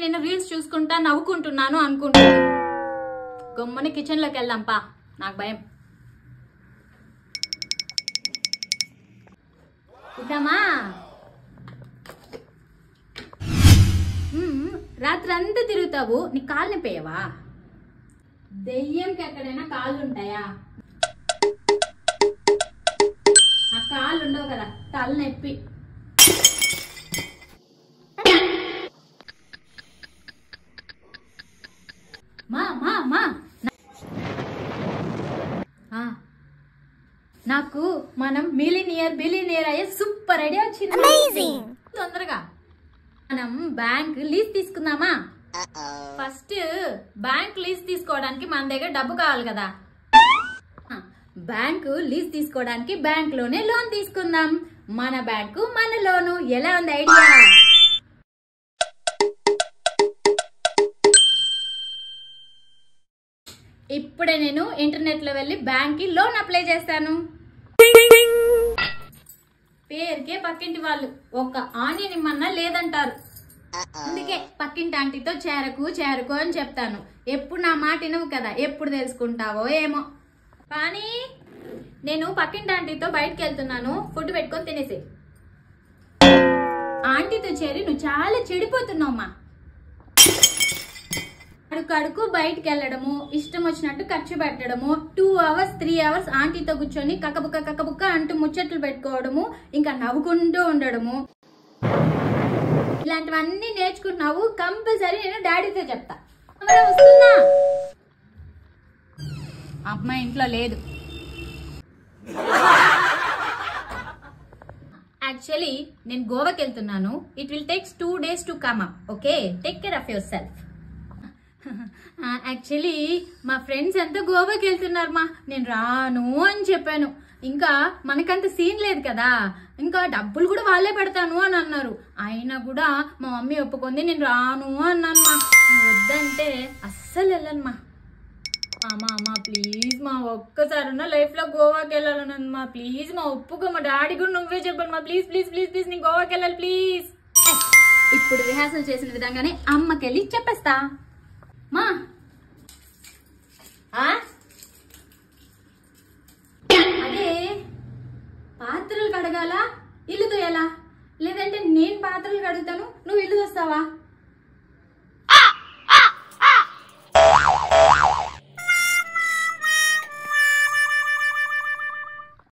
నేను రీల్స్ చూసుకుంటా నవ్వుకుంటున్నాను అనుకుంటాను. గమ్మని కిచెన్ లోకి వెళ్దాంపా, నాకు భయం. ఇద్దామా? రాత్రి అంతా తిరుగుతావు, నీ కాళ్ళు నొప్పేయవా? దెయ్యంకి ఎక్కడైనా కాళ్ళు ఉంటాయా? ఆ కాళ్ళు ఉండవు కదా, తల నొప్పి. మా మా మా నాకు మనం బిలియనియర్ అయ్యే సూపర్ ఐడియా వచ్చింది. తొందరగా మనం బ్యాంక్ లీజ్ తీసుకుందామా? ఫస్ట్ బ్యాంక్ లీజ్ తీసుకోవడానికి మన దగ్గర డబ్బు కావాలి కదా. బ్యాంక్ లీజ్ తీసుకోవడానికి బ్యాంక్ లోనే లోన్ తీసుకుందాం. మన బ్యాంకు మన లోను. ఎలా ఉంది ఐడియా? ఇప్పుడే నేను ఇంటర్నెట్ లో వెళ్ళి బ్యాంక్ కి లోన్ అప్లై చేస్తాను. పేరుకే పక్కింటి వాళ్ళు ఒక్క ఆనియన్ ఇమ్మన్నా లేదంటారు. అందుకే పక్కింటి ఆంటీతో చేరకు అని చెప్తాను. ఎప్పుడు నా మాట వినవు కదా, ఎప్పుడు తెలుసుకుంటావో ఏమో. కానీ నేను పక్కింటి ఆంటీతో బయటకు వెళ్తున్నాను, ఫుడ్ పెట్టుకొని తినేసి. ఆంటీతో చేరి నువ్వు చాలా చెడిపోతున్నావుమ్మా. అడుగు బయటకు వెళ్ళడము, ఇష్టం వచ్చినట్టు ఖర్చు పెట్టడము, 2 hours 3 hours ఆంటీతో కూర్చొని కక్కబుక్క అంటూ ముచ్చట్లు పెట్టుకోవడము, ఇంకా నవ్వుకుంటూ ఉండడము, ఇలాంటివన్నీ నేర్చుకుంటున్నావు. కంపల్సరీ నేను డాడీతో చెప్తా. వస్తున్నా. అమ్మ ఇంట్లో లేదు. యాక్చువల్లీ నేను గోవాకి వెళ్తున్నాను. It will takes 2 days to come up. Okay, take care of your self. Actually మా ఫ్రెండ్స్ అంతా గోవాకి వెళ్తున్నారు మా. నేను రాను అని చెప్పాను. ఇంకా మనకంత సీన్ లేదు కదా, ఇంకా డబ్బులు కూడా వాళ్ళే పెడతాను అని అన్నారు. అయినా కూడా మా మమ్మీ ఒప్పుకుంది, నేను రాను అన్నాను మా. వద్దంటే అస్సలు వెళ్ళను మా. అమ్మా ప్లీజ్ మా, ఒక్కసారి లైఫ్ లో గోవాకి వెళ్ళాలను మా. ప్లీజ్ మా, ఒప్పుకో మా. డాడీ కూడా నువ్వే చెప్పాను మా. ప్లీజ్ ప్లీజ్ ప్లీజ్ ప్లీజ్ నేను గోవాకి వెళ్ళాలి ప్లీజ్. ఇప్పుడు రిహార్సల్ చేసిన విధంగానే అమ్మకెళ్ళి చెప్పేస్తా మా. అదే పాత్రలు కడగాల, ఇల్లు తోయాలా? లేదంటే నేను పాత్రలు కడుగుతాను, నువ్వు ఇల్లు తోస్తావా?